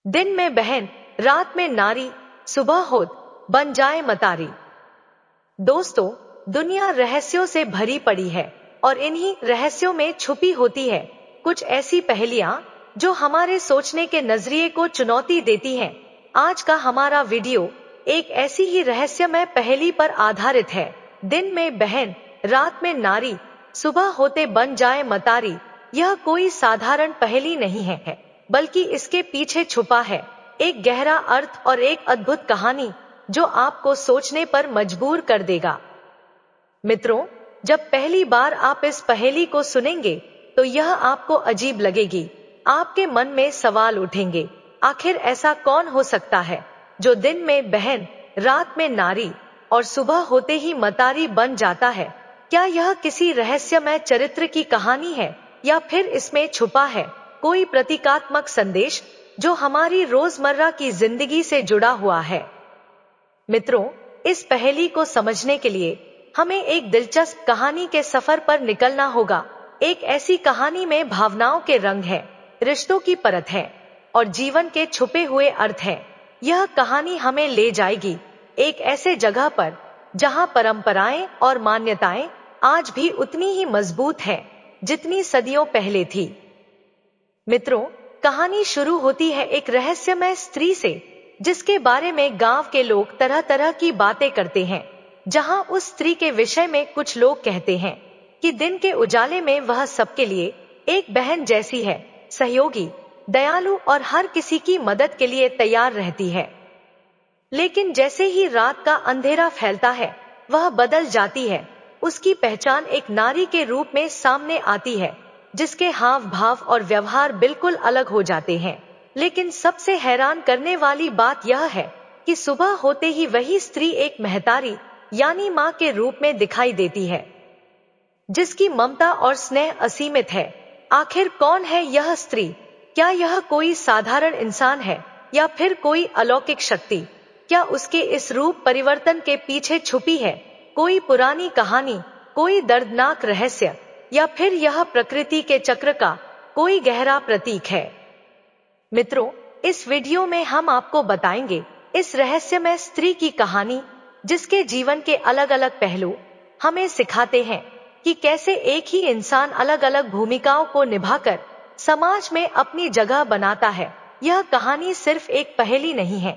दिन में बहन, रात में नारी, सुबह होत बन जाए मतारी। दोस्तों, दुनिया रहस्यों से भरी पड़ी है और इन्हीं रहस्यों में छुपी होती है कुछ ऐसी पहेलियां जो हमारे सोचने के नजरिए को चुनौती देती हैं। आज का हमारा वीडियो एक ऐसी ही रहस्यमय पहेली पर आधारित है। दिन में बहन, रात में नारी, सुबह होते बन जाए मतारी। यह कोई साधारण पहेली नहीं है, बल्कि इसके पीछे छुपा है एक गहरा अर्थ और एक अद्भुत कहानी जो आपको सोचने पर मजबूर कर देगा। मित्रों, जब पहली बार आप इस पहेली को सुनेंगे तो यह आपको अजीब लगेगी। आपके मन में सवाल उठेंगे, आखिर ऐसा कौन हो सकता है जो दिन में बहन, रात में नारी और सुबह होते ही मतारी बन जाता है? क्या यह किसी रहस्यमय चरित्र की कहानी है या फिर इसमें छुपा है कोई प्रतीकात्मक संदेश जो हमारी रोजमर्रा की जिंदगी से जुड़ा हुआ है? मित्रों, इस पहेली को समझने के लिए हमें एक दिलचस्प कहानी के सफर पर निकलना होगा। एक ऐसी कहानी में भावनाओं के रंग है, रिश्तों की परत है और जीवन के छुपे हुए अर्थ हैं। यह कहानी हमें ले जाएगी एक ऐसे जगह पर जहां परंपराएं और मान्यताएं आज भी उतनी ही मजबूत हैं जितनी सदियों पहले थी। मित्रों, कहानी शुरू होती है एक रहस्यमय स्त्री से जिसके बारे में गांव के लोग तरह तरह की बातें करते हैं। जहां उस स्त्री के विषय में कुछ लोग कहते हैं कि दिन के उजाले में वह सबके लिए एक बहन जैसी है, सहयोगी, दयालु और हर किसी की मदद के लिए तैयार रहती है। लेकिन जैसे ही रात का अंधेरा फैलता है, वह बदल जाती है। उसकी पहचान एक नारी के रूप में सामने आती है जिसके हाव भाव और व्यवहार बिल्कुल अलग हो जाते हैं। लेकिन सबसे हैरान करने वाली बात यह है कि सुबह होते ही वही स्त्री एक महतारी यानी माँ के रूप में दिखाई देती है, जिसकी ममता और स्नेह असीमित है। आखिर कौन है यह स्त्री? क्या यह कोई साधारण इंसान है या फिर कोई अलौकिक शक्ति? क्या उसके इस रूप परिवर्तन के पीछे छुपी है कोई पुरानी कहानी, कोई दर्दनाक रहस्य, या फिर यह प्रकृति के चक्र का कोई गहरा प्रतीक है? मित्रों, इस वीडियो में हम आपको बताएंगे इस रहस्यमय स्त्री की कहानी जिसके जीवन के अलग अलग पहलू हमें सिखाते हैं कि कैसे एक ही इंसान अलग अलग भूमिकाओं को निभाकर समाज में अपनी जगह बनाता है। यह कहानी सिर्फ एक पहेली नहीं है,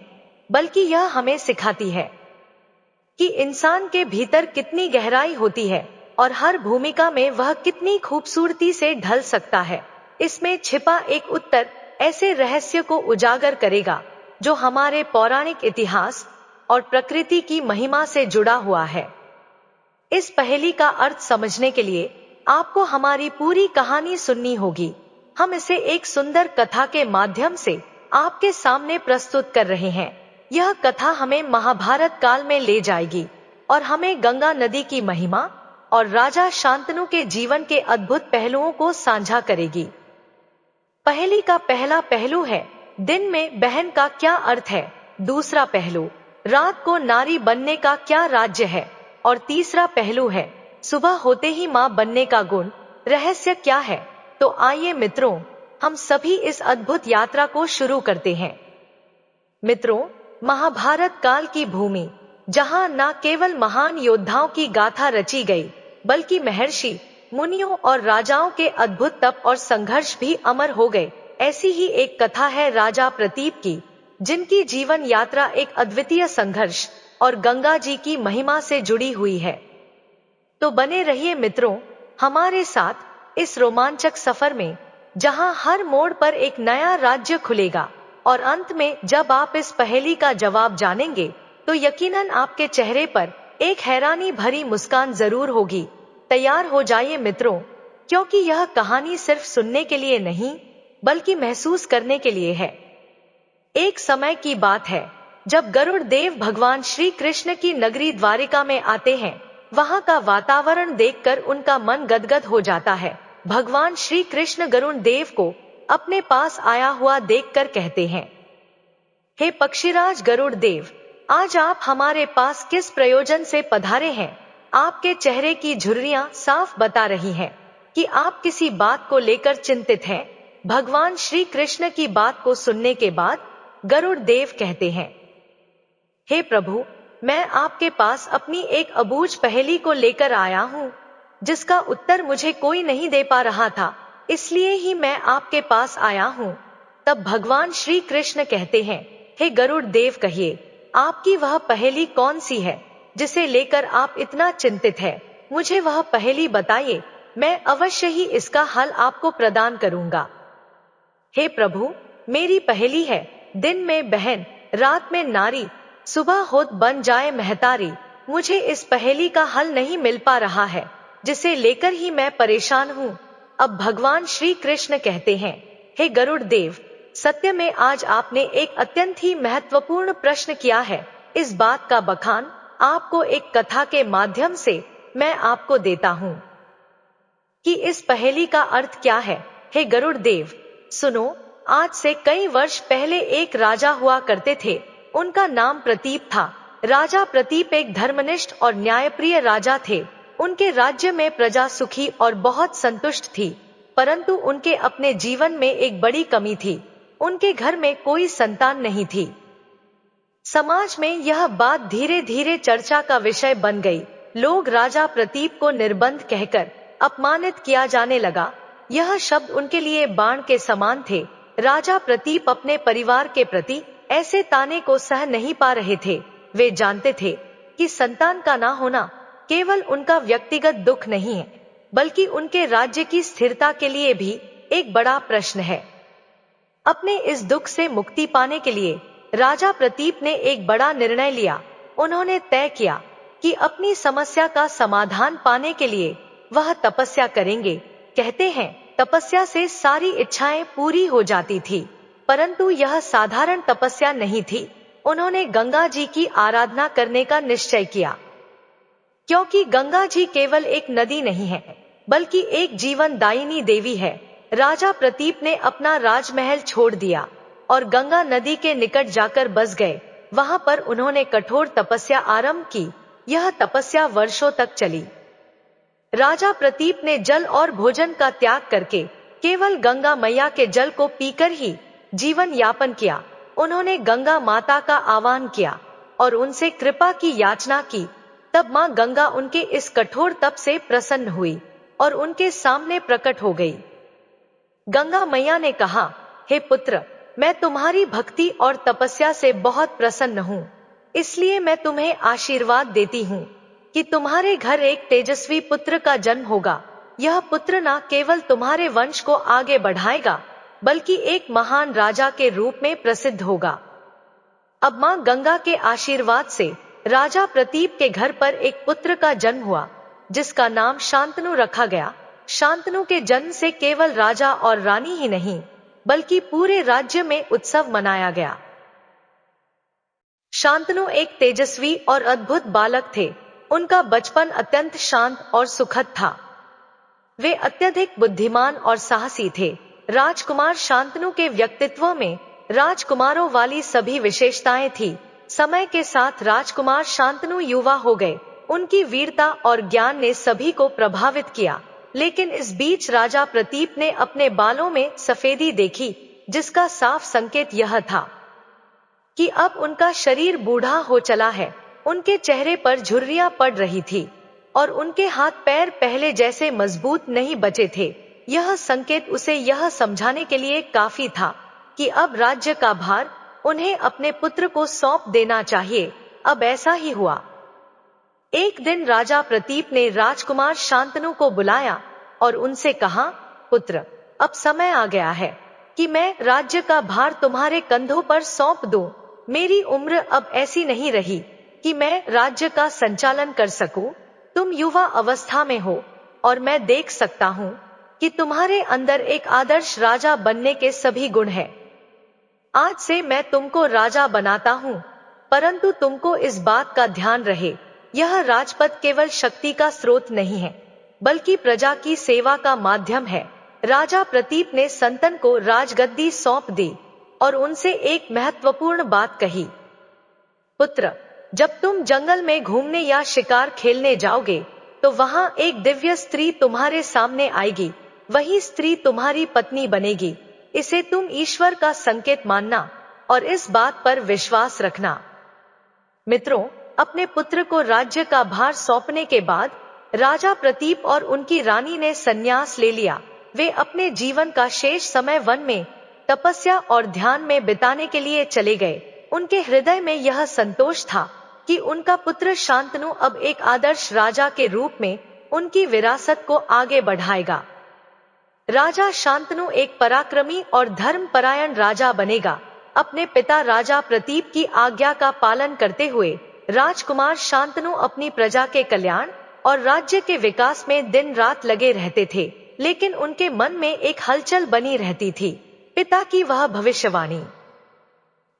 बल्कि यह हमें सिखाती है कि इंसान के भीतर कितनी गहराई होती है और हर भूमिका में वह कितनी खूबसूरती से ढल सकता है। इसमें छिपा एक उत्तर ऐसे रहस्य को उजागर करेगा जो हमारे पौराणिक इतिहास और प्रकृति की महिमा से जुड़ा हुआ है। इस पहेली का अर्थ समझने के लिए आपको हमारी पूरी कहानी सुननी होगी। हम इसे एक सुंदर कथा के माध्यम से आपके सामने प्रस्तुत कर रहे हैं। यह कथा हमें महाभारत काल में ले जाएगी और हमें गंगा नदी की महिमा और राजा शांतनु के जीवन के अद्भुत पहलुओं को साझा करेगी। पहेली का पहला पहलू है, दिन में बहन का क्या अर्थ है? दूसरा पहलू, रात को नारी बनने का क्या राज्य है? और तीसरा पहलू है, सुबह होते ही मां बनने का गुण, रहस्य क्या है? तो आइए मित्रों, हम सभी इस अद्भुत यात्रा को शुरू करते हैं। मित्रों, महाभारत काल की भूमि, जहां न केवल महान योद्धाओं की गाथा रची गई, बल्कि महर्षि, मुनियों और राजाओं के अद्भुत तप और संघर्ष भी अमर हो गए। ऐसी ही एक कथा है राजा प्रतीप की, जिनकी जीवन यात्रा एक अद्वितीय संघर्ष और गंगा जी की महिमा से जुड़ी हुई है। तो बने रहिए मित्रों हमारे साथ इस रोमांचक सफर में, जहां हर मोड़ पर एक नया राज्य खुलेगा और अंत में जब आप इस पहेली का जवाब जानेंगे तो यकीनन आपके चेहरे पर एक हैरानी भरी मुस्कान जरूर होगी। तैयार हो जाइए मित्रों, क्योंकि यह कहानी सिर्फ सुनने के लिए नहीं, बल्कि महसूस करने के लिए है। एक समय की बात है जब गरुड़ देव भगवान श्री कृष्ण की नगरी द्वारिका में आते हैं। वहां का वातावरण देखकर उनका मन गदगद हो जाता है। भगवान श्री कृष्ण गरुड़ देव को अपने पास आया हुआ देखकर कहते हैं, हे पक्षीराज गरुड़ देव, आज आप हमारे पास किस प्रयोजन से पधारे हैं? आपके चेहरे की झुर्रियां साफ बता रही हैं कि आप किसी बात को लेकर चिंतित हैं। भगवान श्री कृष्ण की बात को सुनने के बाद गरुड़ देव कहते हैं, हे प्रभु, मैं आपके पास अपनी एक अबूझ पहेली को लेकर आया हूँ, जिसका उत्तर मुझे कोई नहीं दे पा रहा था, इसलिए ही मैं आपके पास आया हूँ। तब भगवान श्री कृष्ण कहते हैं, हे गरुड़ देव, कहिए आपकी वह पहेली कौन सी है जिसे लेकर आप इतना चिंतित है। मुझे वह पहेली बताइए, मैं अवश्य ही इसका हल आपको प्रदान करूंगा। हे प्रभु, मेरी पहेली है, दिन में बहन, रात में नारी, सुबह होत बन जाए महतारी। मुझे इस पहेली का हल नहीं मिल पा रहा है, जिसे लेकर ही मैं परेशान हूँ। अब भगवान श्री कृष्ण कहते हैं, हे गरुड़ देव, सत्य में आज आपने एक अत्यंत ही महत्वपूर्ण प्रश्न किया है। इस बात का बखान आपको एक कथा के माध्यम से मैं आपको देता हूँ कि इस पहेली का अर्थ क्या है। हे गरुड़ देव, सुनो, आज से कई वर्ष पहले एक राजा हुआ करते थे। उनका नाम प्रतीप था। राजा प्रतीप एक धर्मनिष्ठ और न्यायप्रिय राजा थे। उनके राज्य में प्रजा सुखी और बहुत संतुष्ट थी, परंतु उनके अपने जीवन में एक बड़ी कमी थी। उनके घर में कोई संतान नहीं थी। समाज में यह बात धीरे धीरे चर्चा का विषय बन गई। लोग राजा प्रतीप को निर्बंध कहकर अपमानित किया जाने लगा। यह शब्द उनके लिए बाण के समान थे। राजा प्रतीप अपने परिवार के प्रति ऐसे ताने को सह नहीं पा रहे थे। वे जानते थे कि संतान का ना होना केवल उनका व्यक्तिगत दुख नहीं है, बल्कि उनके राज्य की स्थिरता के लिए भी एक बड़ा प्रश्न है। अपने इस दुख से मुक्ति पाने के लिए राजा प्रतीप ने एक बड़ा निर्णय लिया। उन्होंने तय किया कि अपनी समस्या का समाधान पाने के लिए वह तपस्या करेंगे। कहते हैं, तपस्या से सारी इच्छाएं पूरी हो जाती थी, परंतु यह साधारण तपस्या नहीं थी। उन्होंने गंगा जी की आराधना करने का निश्चय किया, क्योंकि गंगा जी केवल एक नदी नहीं है, बल्कि एक जीवन दायिनी देवी है। राजा प्रतीप ने अपना राजमहल छोड़ दिया और गंगा नदी के निकट जाकर बस गए। वहां पर उन्होंने कठोर तपस्या आरंभ की। यह तपस्या वर्षों तक चली। राजा प्रतीप ने जल और भोजन का त्याग करके केवल गंगा मैया के जल को पीकर ही जीवन यापन किया। उन्होंने गंगा माता का आह्वान किया और उनसे कृपा की याचना की। तब मां गंगा उनके इस कठोर तप से प्रसन्न हुई और उनके सामने प्रकट हो गई। गंगा मैया ने कहा, हे पुत्र, मैं तुम्हारी भक्ति और तपस्या से बहुत प्रसन्न हूँ, इसलिए मैं तुम्हें आशीर्वाद देती हूँ कि तुम्हारे घर एक तेजस्वी पुत्र का जन्म होगा। यह पुत्र न केवल तुम्हारे वंश को आगे बढ़ाएगा, बल्कि एक महान राजा के रूप में प्रसिद्ध होगा। अब मां गंगा के आशीर्वाद से राजा प्रतीप के घर पर एक पुत्र का जन्म हुआ, जिसका नाम शांतनु रखा गया। शांतनु के जन्म से केवल राजा और रानी ही नहीं, बल्कि पूरे राज्य में उत्सव मनाया गया। शांतनु एक तेजस्वी और अद्भुत बालक थे। उनका बचपन अत्यंत शांत और सुखद था। वे अत्यधिक बुद्धिमान और साहसी थे। राजकुमार शांतनु के व्यक्तित्व में राजकुमारों वाली सभी विशेषताएं थी। समय के साथ राजकुमार शांतनु युवा हो गए। उनकी वीरता और ज्ञान ने सभी को प्रभावित किया। लेकिन इस बीच राजा प्रतीप ने अपने बालों में सफेदी देखी, जिसका साफ संकेत यह था कि अब उनका शरीर बूढ़ा हो चला है। उनके चेहरे पर झुर्रियां पड़ रही थी और उनके हाथ पैर पहले जैसे मजबूत नहीं बचे थे। यह संकेत उसे यह समझाने के लिए काफी था कि अब राज्य का भार उन्हें अपने पुत्र को सौंप देना चाहिए। अब ऐसा ही हुआ। एक दिन राजा प्रतीप ने राजकुमार शांतनु को बुलाया और उनसे कहा, पुत्र, अब समय आ गया है कि मैं राज्य का भार तुम्हारे कंधों पर सौंप दूं। मेरी उम्र अब ऐसी नहीं रही कि मैं राज्य का संचालन कर सकूं। तुम युवा अवस्था में हो और मैं देख सकता हूं कि तुम्हारे अंदर एक आदर्श राजा बनने के सभी गुण हैं। आज से मैं तुमको राजा बनाता हूं, परंतु तुमको इस बात का ध्यान रहे, यह राजपद केवल शक्ति का स्रोत नहीं है, बल्कि प्रजा की सेवा का माध्यम है। राजा प्रतीप ने संतन को राजगद्दी सौंप दी और उनसे एक महत्वपूर्ण बात कही, पुत्र, जब तुम जंगल में घूमने या शिकार खेलने जाओगे तो वहां एक दिव्य स्त्री तुम्हारे सामने आएगी। वही स्त्री तुम्हारी पत्नी बनेगी। इसे तुम ईश्वर का संकेत मानना। और इस बात पर विश्वास रखना। मित्रों, अपने पुत्र को राज्य का भार सौंपने के बाद राजा प्रतीप और उनकी रानी ने संन्यास ले लिया। वे अपने जीवन का शेष समय वन में तपस्या और ध्यान में बिताने के लिए चले गए। उनके हृदय में यह संतोष था कि उनका पुत्र शांतनु अब एक आदर्श राजा के रूप में उनकी विरासत को आगे बढ़ाएगा। राजा शांतनु एक पराक्रमी और धर्मपरायण राजा बनेगा। अपने पिता राजा प्रतीप की आज्ञा का पालन करते हुए राजकुमार शांतनु अपनी प्रजा के कल्याण और राज्य के विकास में दिन रात लगे रहते थे। लेकिन उनके मन में एक हलचल बनी रहती थी, पिता की वह भविष्यवाणी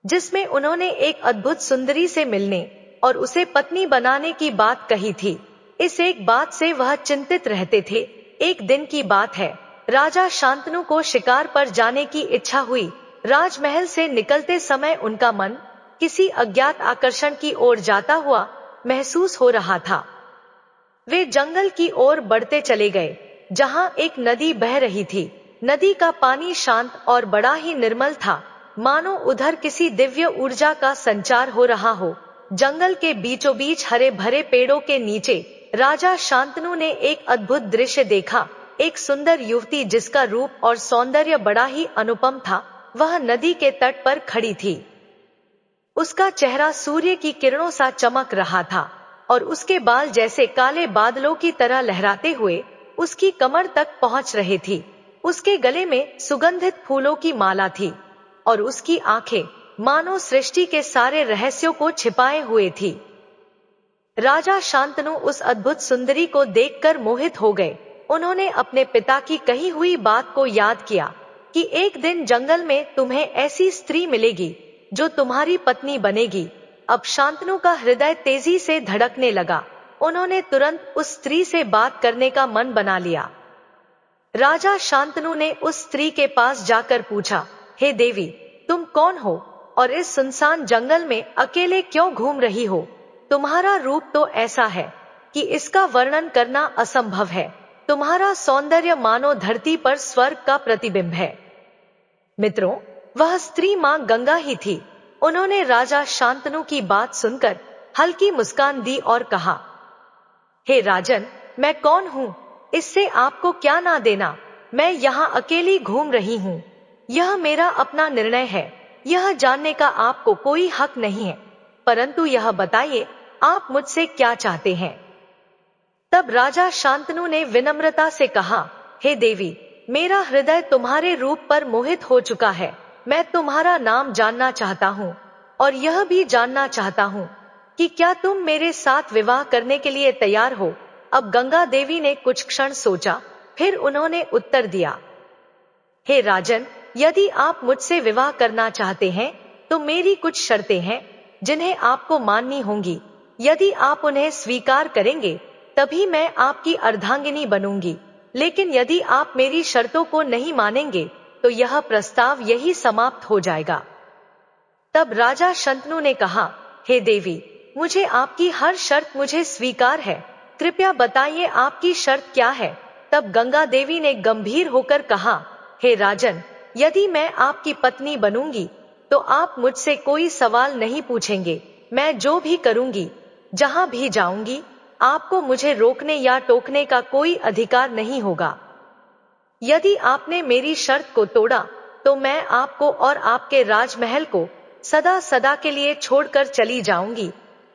जिसमें उन्होंने एक अद्भुत सुंदरी से मिलने और उसे पत्नी बनाने की बात कही थी। इस एक बात से वह चिंतित रहते थे। एक दिन की बात है, राजा शांतनु को शिकार पर जाने की इच्छा हुई। राजमहल से निकलते समय उनका मन किसी अज्ञात आकर्षण की ओर जाता हुआ महसूस हो रहा था। वे जंगल की ओर बढ़ते चले गए, जहां एक नदी बह रही थी। नदी का पानी शांत और बड़ा ही निर्मल था, मानो उधर किसी दिव्य ऊर्जा का संचार हो रहा हो। जंगल के बीचों बीच हरे भरे पेड़ों के नीचे राजा शांतनु ने एक अद्भुत दृश्य देखा। एक सुंदर युवती जिसका रूप और सौंदर्य बड़ा ही अनुपम था, वह नदी के तट पर खड़ी थी। उसका चेहरा सूर्य की किरणों सा चमक रहा था और उसके बाल जैसे काले बादलों की तरह लहराते हुए उसकी कमर तक पहुंच रहे थी। उसके गले में सुगंधित फूलों की माला थी और उसकी आंखें मानो सृष्टि के सारे रहस्यों को छिपाए हुए थी। राजा शांतनु उस अद्भुत सुंदरी को देखकर मोहित हो गए। उन्होंने अपने पिता की कही हुई बात को याद किया कि एक दिन जंगल में तुम्हें ऐसी स्त्री मिलेगी जो तुम्हारी पत्नी बनेगी। अब शांतनु का हृदय तेजी से धड़कने लगा। उन्होंने तुरंत उस स्त्री से बात करने का मन बना लिया। राजा शांतनु ने उस स्त्री के पास जाकर पूछा, हे देवी, तुम कौन हो और इस सुनसान जंगल में अकेले क्यों घूम रही हो? तुम्हारा रूप तो ऐसा है कि इसका वर्णन करना असंभव है। तुम्हारा सौंदर्य मानो धरती पर स्वर्ग का प्रतिबिंब है। मित्रों, वह स्त्री मां गंगा ही थी। उन्होंने राजा शांतनु की बात सुनकर हल्की मुस्कान दी और कहा, हे राजन, मैं कौन हूँ, इससे आपको क्या ना देना। मैं यहाँ अकेली घूम रही हूँ। यह मेरा अपना निर्णय है। यह जानने का आपको कोई हक नहीं है, परंतु यह बताइए आप मुझसे क्या चाहते हैं। तब राजा शांतनु ने विनम्रता से कहा, हे देवी, मेरा हृदय तुम्हारे रूप पर मोहित हो चुका है। मैं तुम्हारा नाम जानना चाहता हूँ और यह भी जानना चाहता हूँ कि क्या तुम मेरे साथ विवाह करने के लिए तैयार हो। अब गंगा देवी ने कुछ क्षण सोचा, फिर उन्होंने उत्तर दिया, हे राजन, यदि आप मुझसे विवाह करना चाहते हैं तो मेरी कुछ शर्तें हैं जिन्हें आपको माननी होंगी। यदि आप उन्हें स्वीकार करेंगे तभी मैं आपकी अर्धांगिनी बनूंगी, लेकिन यदि आप मेरी शर्तों को नहीं मानेंगे तो यह प्रस्ताव यही समाप्त हो जाएगा। तब राजा शांतनु ने कहा, हे देवी, मुझे आपकी हर शर्त मुझे स्वीकार है। कृपया बताइए आपकी शर्त क्या है। तब गंगा देवी ने गंभीर होकर कहा, हे राजन, यदि मैं आपकी पत्नी बनूंगी तो आप मुझसे कोई सवाल नहीं पूछेंगे। मैं जो भी करूंगी, जहां भी जाऊंगी, आपको मुझे रोकने या टोकने का कोई अधिकार नहीं होगा। यदि आपने मेरी शर्त को तोड़ा तो मैं आपको और आपके राजमहल को सदा सदा के लिए छोड़कर चली जाऊंगी।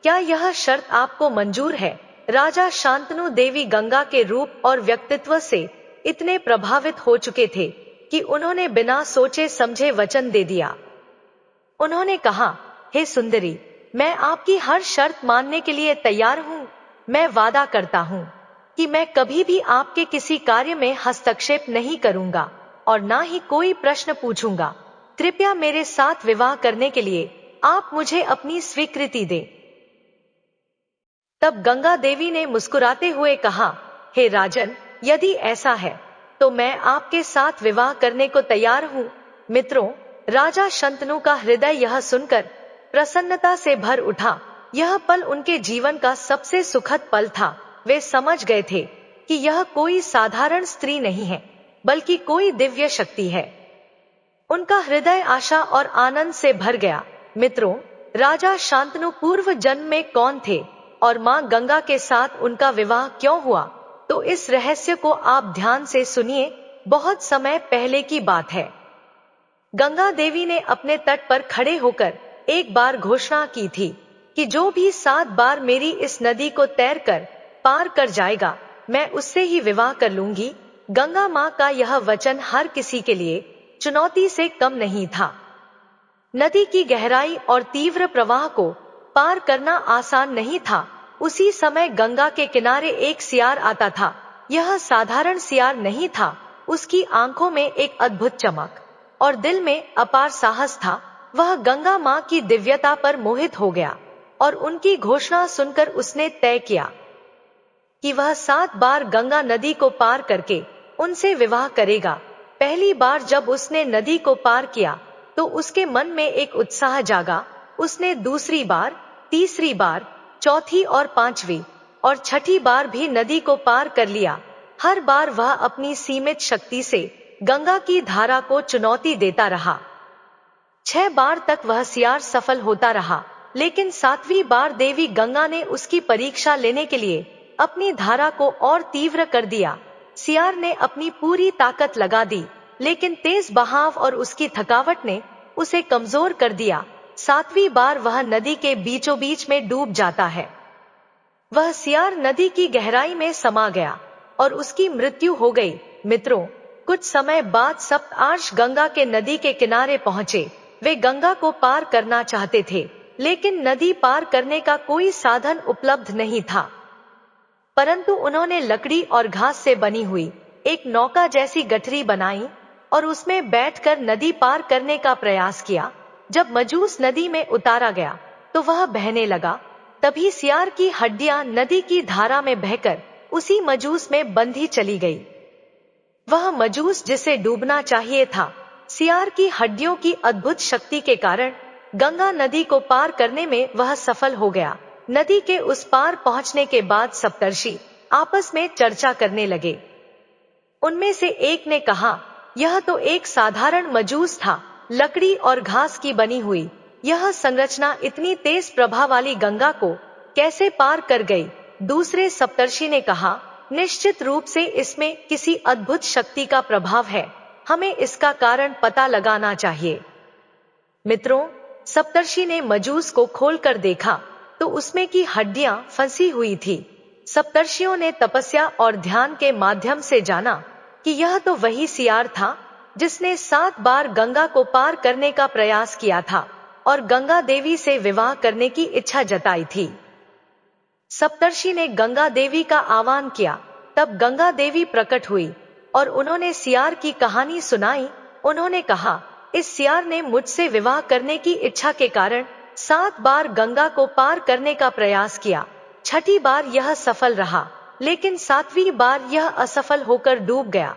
क्या यह शर्त आपको मंजूर है? राजा शांतनु देवी गंगा के रूप और व्यक्तित्व से इतने प्रभावित हो चुके थे कि उन्होंने बिना सोचे समझे वचन दे दिया। उन्होंने कहा, हे सुंदरी, मैं आपकी हर शर्त मानने के लिए तैयार हूँ। मैं वादा करता हूँ कि मैं कभी भी आपके किसी कार्य में हस्तक्षेप नहीं करूंगा और ना ही कोई प्रश्न पूछूंगा। कृपया मेरे साथ विवाह करने के लिए आप मुझे अपनी स्वीकृति दें। तब गंगा देवी ने मुस्कुराते हुए कहा, हे राजन, यदि ऐसा है तो मैं आपके साथ विवाह करने को तैयार हूँ। मित्रों, राजा शांतनु का हृदय यह सुनकर प्रसन्नता से भर उठा। यह पल उनके जीवन का सबसे सुखद पल था। वे समझ गए थे कि यह कोई साधारण स्त्री नहीं है, बल्कि कोई दिव्य शक्ति है। उनका हृदय आशा और आनंद से भर गया। मित्रों, राजा शांतनु पूर्व जन्म में कौन थे और मां गंगा के साथ उनका विवाह क्यों हुआ, तो इस रहस्य को आप ध्यान से सुनिए। बहुत समय पहले की बात है। गंगा देवी ने अपने तट पर खड़े होकर एक बार घोषणा की थी कि जो भी 7 बार मेरी इस नदी को तैरकर पार कर जाएगा, मैं उससे ही विवाह कर लूंगी। गंगा मां का यह वचन हर किसी के लिए चुनौती से कम नहीं था। नदी की गहराई और तीव्र प्रवाह को पार करना आसान नहीं था। उसी समय गंगा के किनारे एक सियार आता था। यह साधारण सियार नहीं था। उसकी आंखों में एक अद्भुत चमक और दिल में अपार साहस था। वह गंगा मां की दिव्यता पर मोहित हो गया और उनकी घोषणा सुनकर उसने तय किया कि वह 7 बार गंगा नदी को पार करके उनसे विवाह करेगा। पहली बार जब उसने नदी को पार किया तो उसके मन में एक उत्साह जागा। उसने दूसरी बार, तीसरी बार, चौथी और पांचवी और छठी बार भी नदी को पार कर लिया। हर बार वह अपनी सीमित शक्ति से गंगा की धारा को चुनौती देता रहा। 6 बार तक वह सियार सफल होता रहा, लेकिन 7वीं बार देवी गंगा ने उसकी परीक्षा लेने के लिए अपनी धारा को और तीव्र कर दिया। सियार ने अपनी पूरी ताकत लगा दी, लेकिन तेज बहाव और उसकी थकावट ने उसे कमजोर कर दिया। 7वीं बार वह नदी के बीचों बीच में डूब जाता है। वह सियार नदी की गहराई में समा गया और उसकी मृत्यु हो गई। मित्रों, कुछ समय बाद सप्तआर्ष गंगा के नदी के किनारे पहुंचे। वे गंगा को पार करना चाहते थे, लेकिन नदी पार करने का कोई साधन उपलब्ध नहीं था। परंतु उन्होंने लकड़ी और घास से बनी हुई एक नौका जैसी गठरी बनाई और उसमें बैठकर नदी पार करने का प्रयास किया। जब मजूस नदी में उतारा गया तो वह बहने लगा। तभी सियार की हड्डियां नदी की धारा में बहकर उसी मजूस में बंधी चली गई। वह मजूस जिसे डूबना चाहिए था, सियार की हड्डियों की अद्भुत शक्ति के कारण गंगा नदी को पार करने में वह सफल हो गया। नदी के उस पार पहुंचने के बाद सप्तर्षि आपस में चर्चा करने लगे। उनमें से एक ने कहा, यह तो एक साधारण मजूस था, लकड़ी और घास की बनी हुई। यह संरचना इतनी तेज प्रभाव वाली गंगा को कैसे पार कर गई? दूसरे सप्तर्षि ने कहा, निश्चित रूप से इसमें किसी अद्भुत शक्ति का प्रभाव है। हमें इसका कारण पता लगाना चाहिए। मित्रों, सप्तर्षि ने मजूस को खोलकर देखा तो उसमें की हड्डियां फंसी हुई थी। सप्तर्षियों ने तपस्या और ध्यान के माध्यम से जाना कि यह तो वही सियार था जिसने 7 बार गंगा को पार करने का प्रयास किया था और गंगा देवी से विवाह करने की इच्छा जताई थी। सप्तर्षि ने गंगा देवी का आह्वान किया। तब गंगा देवी प्रकट हुई और उन्होंने सियार की कहानी सुनाई। उन्होंने कहा, इस सियार ने मुझसे विवाह करने की इच्छा के कारण 7 बार गंगा को पार करने का प्रयास किया। छठी बार यह सफल रहा, लेकिन 7वीं बार यह असफल होकर डूब गया।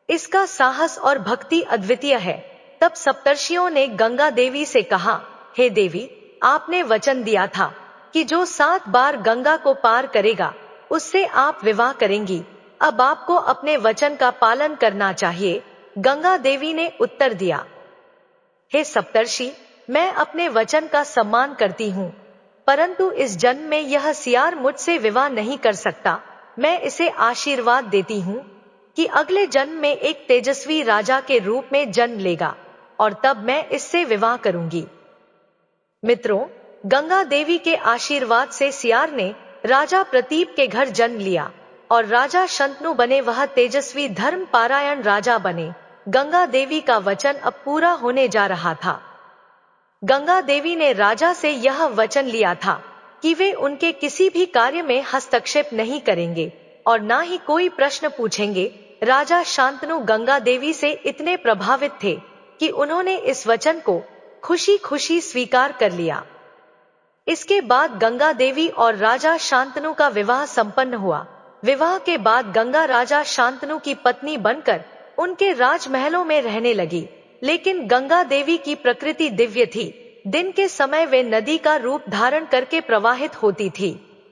इसका साहस और भक्ति अद्वितीय है। तब सप्तर्षियों ने गंगा देवी से कहा, हे देवी, आपने वचन दिया था कि जो 7 बार गंगा को पार करेगा उससे आप विवाह करेंगी। अब आपको अपने वचन का पालन करना चाहिए। गंगा देवी ने उत्तर दिया, हे सप्तर्षि, मैं अपने वचन का सम्मान करती हूँ, परंतु इस जन्म में यह सियार मुझसे विवाह नहीं कर सकता। मैं इसे आशीर्वाद देती हूँ कि अगले जन्म में एक तेजस्वी राजा के रूप में जन्म लेगा और तब मैं इससे विवाह करूंगी। मित्रों, गंगा देवी के आशीर्वाद से सियार ने राजा प्रतीप के घर जन्म लिया और राजा शंतनु बने। वह तेजस्वी धर्म पारायण राजा बने। गंगा देवी का वचन अब पूरा होने जा रहा था। गंगा देवी ने राजा से यह वचन लिया था कि वे उनके किसी भी कार्य में हस्तक्षेप नहीं करेंगे और ना ही कोई प्रश्न पूछेंगे। राजा शांतनु गंगा देवी से इतने प्रभावित थे कि उन्होंने इस वचन को खुशी खुशी स्वीकार कर लिया। इसके बाद गंगा देवी और राजा शांतनु का विवाह संपन्न हुआ। विवाह के बाद गंगा राजा शांतनु की पत्नी बनकर उनके राजमहलों में रहने लगी। लेकिन गंगा देवी की प्रकृति दिव्य थी। दिन के समय वे नदी का रूप धारण करके प्रवाहित होती थी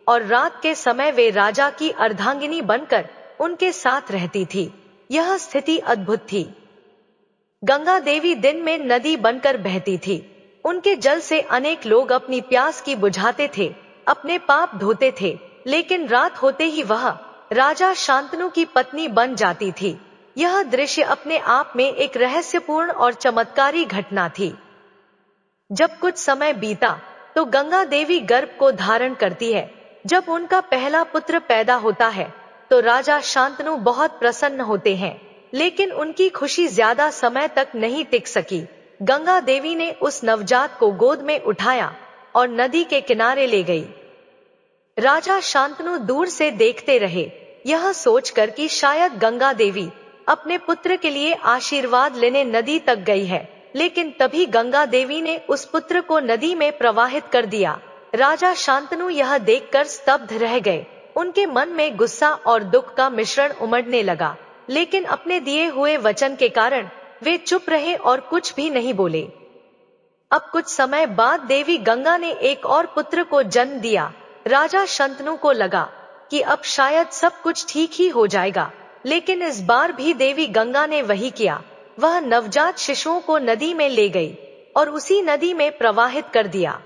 और रात के समय वे राजा की अर्धांगिनी बनकर उनके साथ रहती थी। यह स्थिति अद्भुत थी। गंगा देवी दिन में नदी बनकर बहती थी। उनके जल से अनेक लोग अपनी प्यास की बुझाते थे, अपने पाप धोते थे, लेकिन रात होते ही वह राजा शांतनु की पत्नी बन जाती थी। यह दृश्य अपने आप में एक रहस्यपूर्ण और चमत्कारी घटना थी। जब कुछ समय बीता तो गंगा देवी गर्भ को धारण करती है। जब उनका पहला पुत्र पैदा होता है तो राजा शांतनु बहुत प्रसन्न होते हैं, लेकिन उनकी खुशी ज्यादा समय तक नहीं टिक सकी। गंगा देवी ने उस नवजात को गोद में उठाया और नदी के किनारे ले गई। राजा शांतनु दूर से देखते रहे, यह सोचकर कि शायद गंगा देवी अपने पुत्र के लिए आशीर्वाद लेने नदी तक गई है। लेकिन तभी गंगा देवी ने उस पुत्र को नदी में प्रवाहित कर दिया। राजा शांतनु यह देखकर स्तब्ध रह गए। उनके मन में गुस्सा और दुख का मिश्रण उमड़ने लगा, लेकिन अपने दिए हुए वचन के कारण वे चुप रहे और कुछ भी नहीं बोले। अब कुछ समय बाद देवी गंगा ने एक और पुत्र को जन्म दिया। राजा शांतनु को लगा कि अब शायद सब कुछ ठीक ही हो जाएगा, लेकिन इस बार भी देवी गंगा ने वही किया। वह नवजात शिशुओं को नदी में ले गई और उसी नदी में प्रवाहित कर दिया।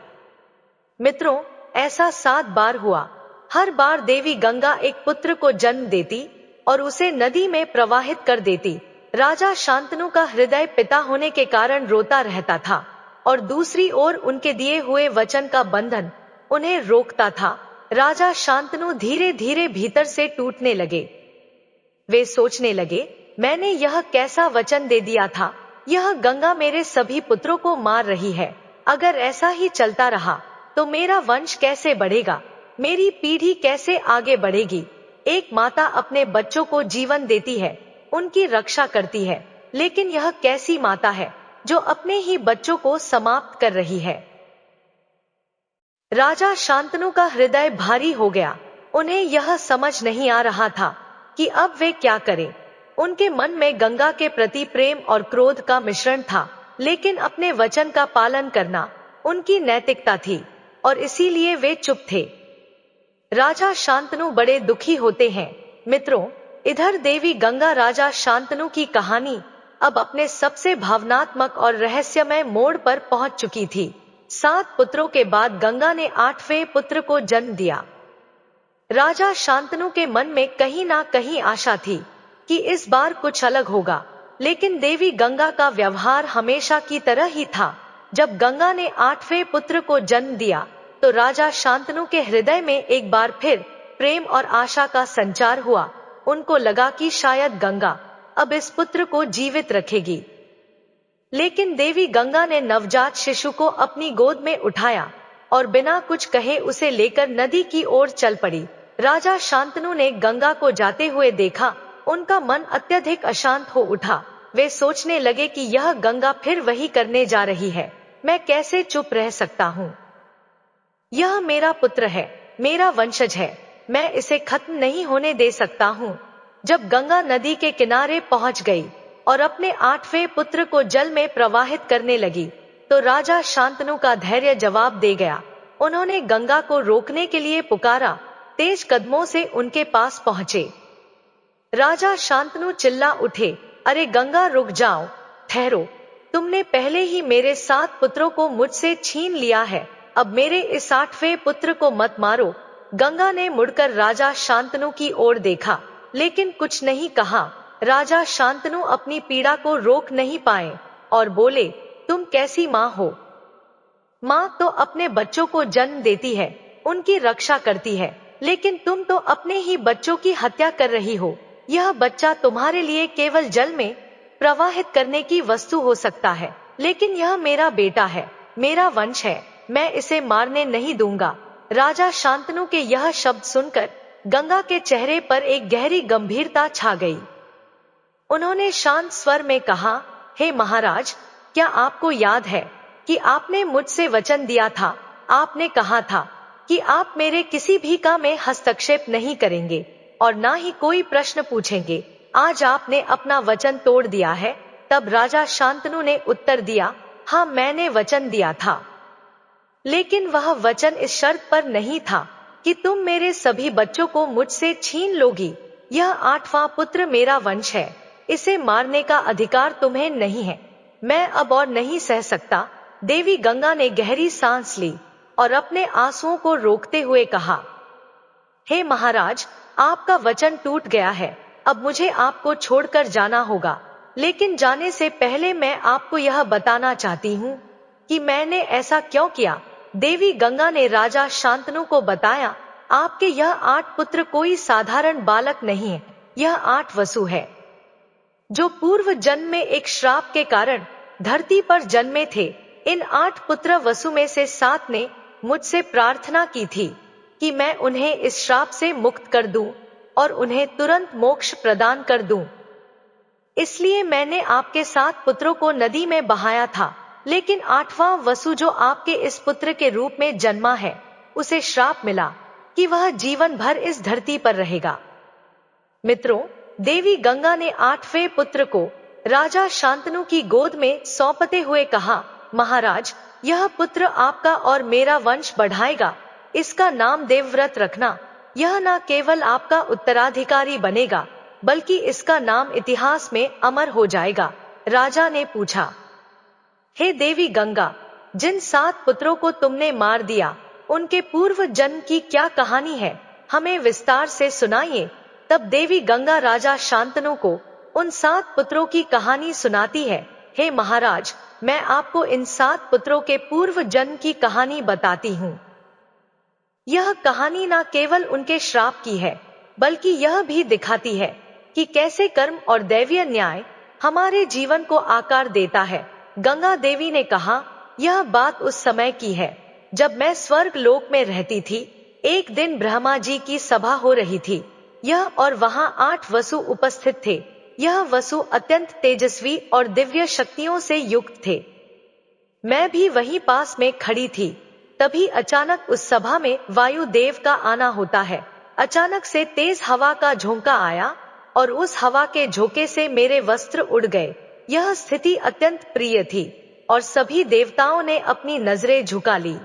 मित्रों, ऐसा 7 बार हुआ। हर बार देवी गंगा एक पुत्र को जन्म देती और उसे नदी में प्रवाहित कर देती। राजा शांतनु का हृदय पिता होने के कारण रोता रहता था और दूसरी ओर उनके दिए हुए वचन का बंधन उन्हें रोकता था। राजा शांतनु धीरे धीरे भीतर से टूटने लगे। वे सोचने लगे, मैंने यह कैसा वचन दे दिया था। यह गंगा मेरे सभी पुत्रों को मार रही है। अगर ऐसा ही चलता रहा तो मेरा वंश कैसे बढ़ेगा, मेरी पीढ़ी कैसे आगे बढ़ेगी। एक माता अपने बच्चों को जीवन देती है, उनकी रक्षा करती है, लेकिन यह कैसी माता है जो अपने ही बच्चों को समाप्त कर रही है। राजा शांतनु का हृदय भारी हो गया। उन्हें यह समझ नहीं आ रहा था कि अब वे क्या करें। उनके मन में गंगा के प्रति प्रेम और क्रोध का मिश्रण था, लेकिन अपने वचन का पालन करना उनकी नैतिकता थी और इसीलिए वे चुप थे। राजा शांतनु बड़े दुखी होते हैं। मित्रों, इधर देवी गंगा राजा शांतनु की कहानी अब अपने सबसे भावनात्मक और रहस्यमय मोड़ पर पहुंच चुकी थी। 7 पुत्रों के बाद गंगा ने 8वें पुत्र को जन्म दिया। राजा शांतनु के मन में कहीं ना कहीं आशा थी कि इस बार कुछ अलग होगा, लेकिन देवी गंगा का व्यवहार हमेशा की तरह ही था। जब गंगा ने 8वें पुत्र को जन्म दिया तो राजा शांतनु के हृदय में एक बार फिर प्रेम और आशा का संचार हुआ। उनको लगा कि शायद गंगा अब इस पुत्र को जीवित रखेगी। लेकिन देवी गंगा ने नवजात शिशु को अपनी गोद में उठाया और बिना कुछ कहे उसे लेकर नदी की ओर चल पड़ी। राजा शांतनु ने गंगा को जाते हुए देखा। उनका मन अत्यधिक अशांत हो उठा। वे सोचने लगे कि यह गंगा फिर वही करने जा रही है। मैं कैसे चुप रह सकता हूँ? यह मेरा पुत्र है, मेरा वंशज है, मैं इसे खत्म नहीं होने दे सकता हूँ। जब गंगा नदी के किनारे पहुंच गई और अपने 8वें पुत्र को जल में प्रवाहित करने लगी तो राजा शांतनु का धैर्य जवाब दे गया। उन्होंने गंगा को रोकने के लिए पुकारा, तेज कदमों से उनके पास पहुंचे। राजा शांतनु चिल्ला उठे, अरे गंगा, रुक जाओ, ठहरो। तुमने पहले ही मेरे 7 पुत्रों को मुझसे छीन लिया है, अब मेरे इस 8वें पुत्र को मत मारो। गंगा ने मुड़कर राजा शांतनु की ओर देखा, लेकिन कुछ नहीं कहा। राजा शांतनु अपनी पीड़ा को रोक नहीं पाए और बोले, तुम कैसी माँ हो? माँ तो अपने बच्चों को जन्म देती है, उनकी रक्षा करती है, लेकिन तुम तो अपने ही बच्चों की हत्या कर रही हो। यह बच्चा तुम्हारे लिए केवल जल में प्रवाहित करने की वस्तु हो सकता है, लेकिन यह मेरा बेटा है, मेरा वंश है, मैं इसे मारने नहीं दूंगा। राजा शांतनु के यह शब्द सुनकर गंगा के चेहरे पर एक गहरी गंभीरता छा गई। उन्होंने शांत स्वर में कहा, हे महाराज, क्या आपको याद है कि आपने मुझसे वचन दिया था? आपने कहा था कि आप मेरे किसी भी काम में हस्तक्षेप नहीं करेंगे और ना ही कोई प्रश्न पूछेंगे। आज आपने अपना वचन तोड़ दिया है। तब राजा शांतनु ने उत्तर दिया, हाँ, मैंने वचन दिया था, लेकिन वह वचन इस शर्त पर नहीं था कि तुम मेरे सभी बच्चों को मुझसे छीन लोगी। यह 8वां पुत्र मेरा वंश है, इसे मारने का अधिकार तुम्हें नहीं है। मैं अब और नहीं सह सकता। देवी गंगा ने गहरी सांस ली और अपने आंसुओं को रोकते हुए कहा, हे महाराज, आपका वचन टूट गया है। अब मुझे आपको छोड़कर जाना होगा। लेकिन जाने से पहले मैं आपको यह बताना चाहती हूँ कि मैंने ऐसा क्यों किया। देवी गंगा ने राजा शांतनु को बताया, आपके यह 8 पुत्र कोई साधारण बालक नहीं है। यह 8 वसु है, जो पूर्व जन्म में एक श्राप के कारण धरती पर जन्मे थे। इन 8 पुत्र वसु में से 7 ने मुझसे प्रार्थना की थी कि मैं उन्हें इस श्राप से मुक्त कर दूं और उन्हें तुरंत मोक्ष प्रदान कर दूं। इसलिए मैंने आपके 7 पुत्रों को नदी में बहाया था। लेकिन 8वां वसु, जो आपके इस पुत्र के रूप में जन्मा है, उसे श्राप मिला कि वह जीवन भर इस धरती पर रहेगा। मित्रों, देवी गंगा ने 8वें पुत्र को राजा शांतनु की गोद में सौंपते हुए कहा, महाराज, यह पुत्र आपका और मेरा वंश बढ़ाएगा। इसका नाम देवव्रत रखना। यह न केवल आपका उत्तराधिकारी बनेगा, बल्कि इसका नाम इतिहास में अमर हो जाएगा। राजा ने पूछा, हे देवी गंगा, जिन 7 पुत्रों को तुमने मार दिया, उनके पूर्व जन्म की क्या कहानी है? हमें विस्तार से सुनाइए। तब देवी गंगा राजा शांतनु को उन 7 पुत्रों की कहानी सुनाती है। हे महाराज, मैं आपको इन 7 पुत्रों के पूर्व जन्म की कहानी बताती हूँ। यह कहानी न केवल उनके श्राप की है, बल्कि यह भी दिखाती है कि कैसे कर्म और दैवीय न्याय हमारे जीवन को आकार देता है। गंगा देवी ने कहा, यह बात उस समय की है जब मैं स्वर्ग लोक में रहती थी। एक दिन ब्रह्मा जी की सभा हो रही थी। यह और वहां 8 वसु उपस्थित थे। यह वसु अत्यंत तेजस्वी और दिव्य शक्तियों से युक्त थे। मैं भी वहीं पास में खड़ी थी। तभी अचानक उस सभा में वायुदेव का आना होता है। अचानक से तेज हवा का झोंका आया और उस हवा के झोंके से मेरे वस्त्र उड़ गए। यह स्थिति अत्यंत प्रिय थी और सभी देवताओं ने अपनी नजरें झुका ली।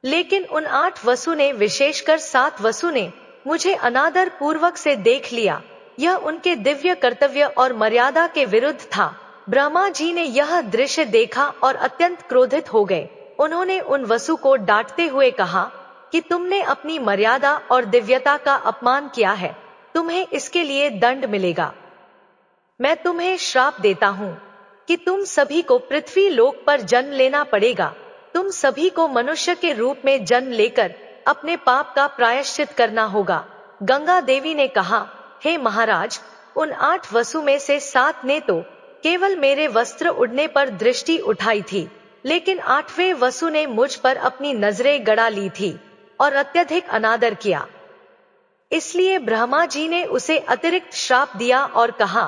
लेकिन उन 8 वसु ने, विशेषकर 7 वसु ने, मुझे अनादर पूर्वक से देख लिया। यह उनके दिव्य कर्तव्य और मर्यादा के विरुद्ध था। ब्रह्मा जी ने यह दृश्य देखा और अत्यंत क्रोधित हो गए। उन्होंने उन वसु को डांटते हुए कहा कि तुमने अपनी मर्यादा और दिव्यता का अपमान किया है। तुम्हें इसके लिए दंड मिलेगा। मैं तुम्हें श्राप देता हूँ कि तुम सभी को पृथ्वी लोक पर जन्म लेना पड़ेगा। तुम सभी को मनुष्य के रूप में जन्म लेकर अपने पाप का प्रायश्चित करना होगा। गंगा देवी ने कहा, हे महाराज, उन 8 वसु में से 7 ने तो केवल मेरे वस्त्र उड़ने पर दृष्टि उठाई थी, लेकिन 8वें वसु ने मुझ पर अपनी नजरें गड़ा ली थी और अत्यधिक अनादर किया। इसलिए ब्रह्मा जी ने उसे अतिरिक्त श्राप दिया और कहा,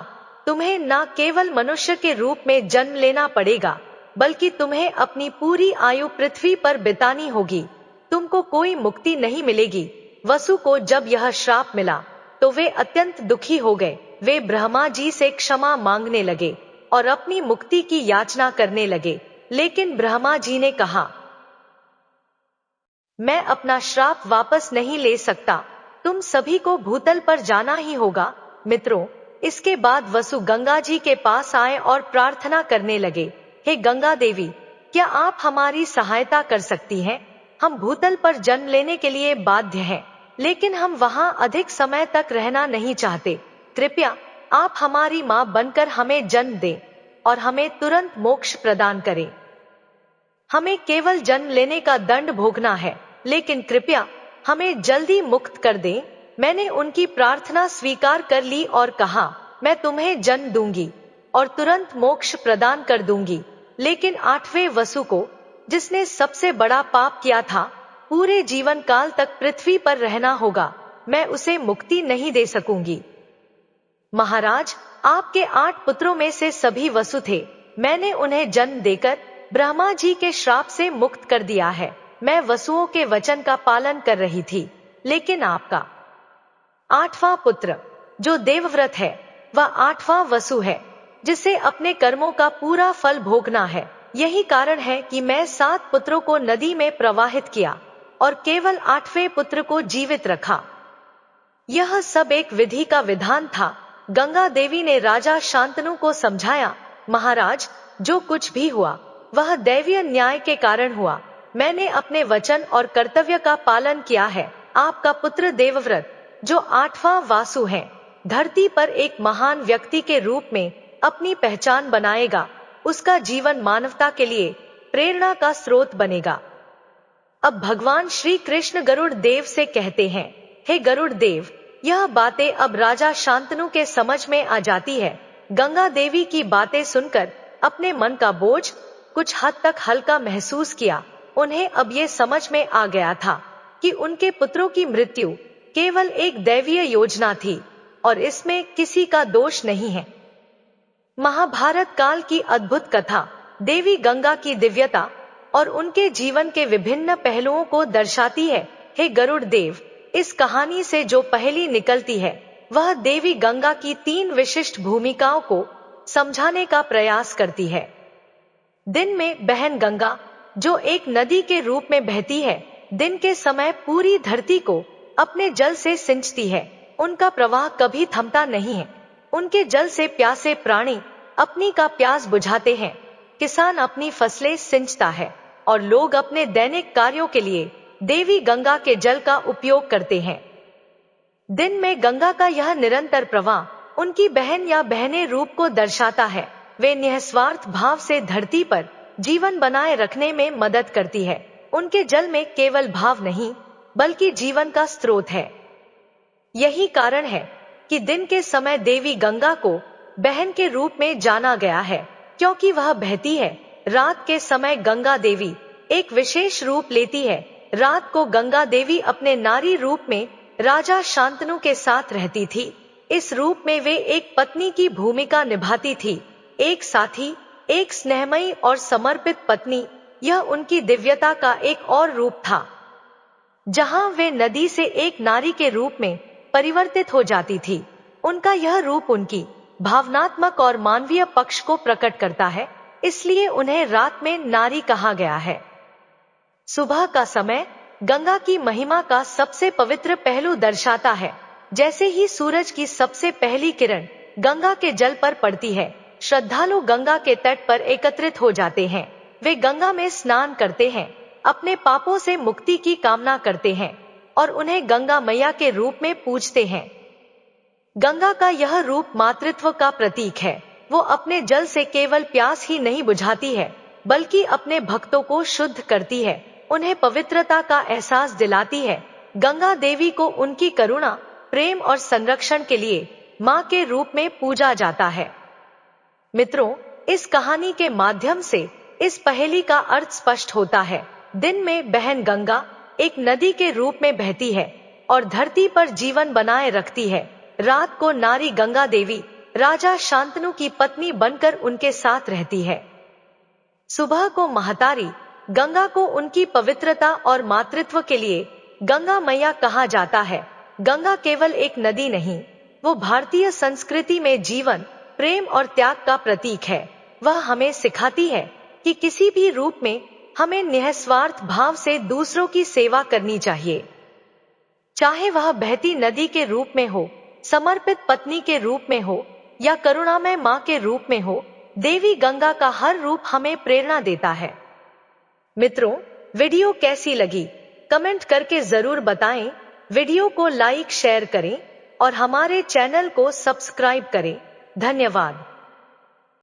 तुम्हें न केवल मनुष्य के रूप में जन्म लेना पड़ेगा, बल्कि तुम्हें अपनी पूरी आयु पृथ्वी पर बितानी होगी। तुमको कोई मुक्ति नहीं मिलेगी। वसु को जब यह श्राप मिला तो वे अत्यंत दुखी हो गए। वे ब्रह्मा जी से क्षमा मांगने लगे और अपनी मुक्ति की याचना करने लगे। लेकिन ब्रह्मा जी ने कहा, मैं अपना श्राप वापस नहीं ले सकता। तुम सभी को भूतल पर जाना ही होगा। मित्रों, इसके बाद वसु गंगा जी के पास आए और प्रार्थना करने लगे, हे गंगा देवी, क्या आप हमारी सहायता कर सकती हैं? हम भूतल पर जन्म लेने के लिए बाध्य हैं, लेकिन हम वहां अधिक समय तक रहना नहीं चाहते। कृपया आप हमारी मां बनकर हमें जन्म दें और हमें तुरंत मोक्ष प्रदान करें। हमें केवल जन्म लेने का दंड भोगना है, लेकिन कृपया हमें जल्दी मुक्त कर दें। मैंने उनकी प्रार्थना स्वीकार कर ली और कहा, मैं तुम्हें जन्म दूंगी और तुरंत मोक्ष प्रदान कर दूंगी। लेकिन 8वें वसु को, जिसने सबसे बड़ा पाप किया था, पूरे जीवन काल तक पृथ्वी पर रहना होगा। मैं उसे मुक्ति नहीं दे सकूंगी। महाराज, आपके 8 पुत्रों में से सभी वसु थे। मैंने उन्हें जन्म देकर ब्रह्मा जी के श्राप से मुक्त कर दिया है। मैं वसुओं के वचन का पालन कर रही थी। लेकिन आपका 8वां पुत्र, जो देवव्रत है, वह 8वां वसु है, जिसे अपने कर्मों का पूरा फल भोगना है। यही कारण है कि मैं 7 पुत्रों को नदी में प्रवाहित किया और केवल 8वें पुत्र को जीवित रखा। यह सब एक विधि का विधान था। गंगा देवी ने राजा शांतनु को समझाया, महाराज, जो कुछ भी हुआ वह दैवीय न्याय के कारण हुआ। मैंने अपने वचन और कर्तव्य का पालन किया है। आपका पुत्र देवव्रत, जो 8वां वासु है, धरती पर एक महान व्यक्ति के रूप में अपनी पहचान बनाएगा। उसका जीवन मानवता के लिए प्रेरणा का स्रोत बनेगा। अब भगवान श्री कृष्ण गरुड़ देव से कहते हैं, हे गरुड़ देव, यह बातें अब राजा शांतनु के समझ में आ जाती है। गंगा देवी की बातें सुनकर अपने मन का बोझ कुछ हद तक हल्का महसूस किया। उन्हें अब ये समझ में आ गया था कि उनके पुत्रों की मृत्यु केवल एक दैवीय योजना थी और इसमें किसी का दोष नहीं है। महाभारत काल की अद्भुत कथा देवी गंगा की दिव्यता और उनके जीवन के विभिन्न पहलुओं को दर्शाती है। हे गरुड़ देव, इस कहानी से जो पहेली निकलती है वह देवी गंगा की 3 विशिष्ट भूमिकाओं को समझाने का प्रयास करती है। दिन में बहन गंगा, जो एक नदी के रूप में बहती है, दिन के समय पूरी धरती को अपने जल से सिंचती है। उनका प्रवाह कभी थमता नहीं है। उनके जल से प्यासे प्राणी अपनी का प्यास बुझाते हैं, किसान अपनी फसलें सिंचता है और लोग अपने दैनिक कार्यों के लिए देवी गंगा के जल का उपयोग करते हैं। दिन में गंगा का यह निरंतर प्रवाह उनकी बहन या बहने रूप को दर्शाता है। वे निस्वार्थ भाव से धरती पर जीवन बनाए रखने में मदद करती है। उनके जल में केवल भाव नहीं बल्कि जीवन का स्रोत है। यही कारण है कि दिन के समय देवी गंगा को बहन के रूप में जाना गया है, क्योंकि वह बहती है। रात के समय गंगा देवी एक विशेष रूप लेती है। रात को गंगा देवी अपने नारी रूप में राजा शांतनु के साथ रहती थी। इस रूप में वे एक पत्नी की भूमिका निभाती थी, एक साथी, एक स्नेहमयी और समर्पित पत्नी। यह उनकी दिव्यता का एक और रूप था, जहां वे नदी से एक नारी के रूप में परिवर्तित हो जाती थी। उनका यह रूप उनकी भावनात्मक और मानवीय पक्ष को प्रकट करता है, इसलिए उन्हें रात में नारी कहा गया है। सुबह का समय गंगा की महिमा का सबसे पवित्र पहलू दर्शाता है। जैसे ही सूरज की सबसे पहली किरण गंगा के जल पर पड़ती है, श्रद्धालु गंगा के तट पर एकत्रित हो जाते हैं। वे गंगा में स्नान करते हैं, अपने पापों से मुक्ति की कामना करते हैं और उन्हें गंगा मैया के रूप में पूजते हैं। गंगा का यह रूप मातृत्व का प्रतीक है। वो अपने जल से केवल प्यास ही नहीं बुझाती है, बल्कि अपने भक्तों को शुद्ध करती है, उन्हें पवित्रता का एहसास दिलाती है। गंगा देवी को उनकी करुणा, प्रेम और संरक्षण के लिए मां के रूप में पूजा जाता है। मित्रों, इस कहानी के माध्यम से इस पहेली का अर्थ स्पष्ट होता है। दिन में बहन गंगा एक नदी के रूप में बहती है और धरती पर जीवन बनाए रखती है। रात को नारी गंगा देवी राजा शांतनु की पत्नी बनकर उनके साथ रहती है। सुबह को महतारी गंगा को उनकी पवित्रता और मातृत्व के लिए गंगा मैया कहा जाता है। गंगा केवल एक नदी नहीं, वो भारतीय संस्कृति में जीवन, प्रेम और त्याग का प्रतीक है। वह हमें सिखाती है कि किसी भी रूप में हमें निस्वार्थ भाव से दूसरों की सेवा करनी चाहिए, चाहे वह बहती नदी के रूप में हो, समर्पित पत्नी के रूप में हो या करुणामय मां के रूप में हो। देवी गंगा का हर रूप हमें प्रेरणा देता है। मित्रों, वीडियो कैसी लगी कमेंट करके जरूर बताएं। वीडियो को लाइक शेयर करें और हमारे चैनल को सब्सक्राइब करें। धन्यवाद।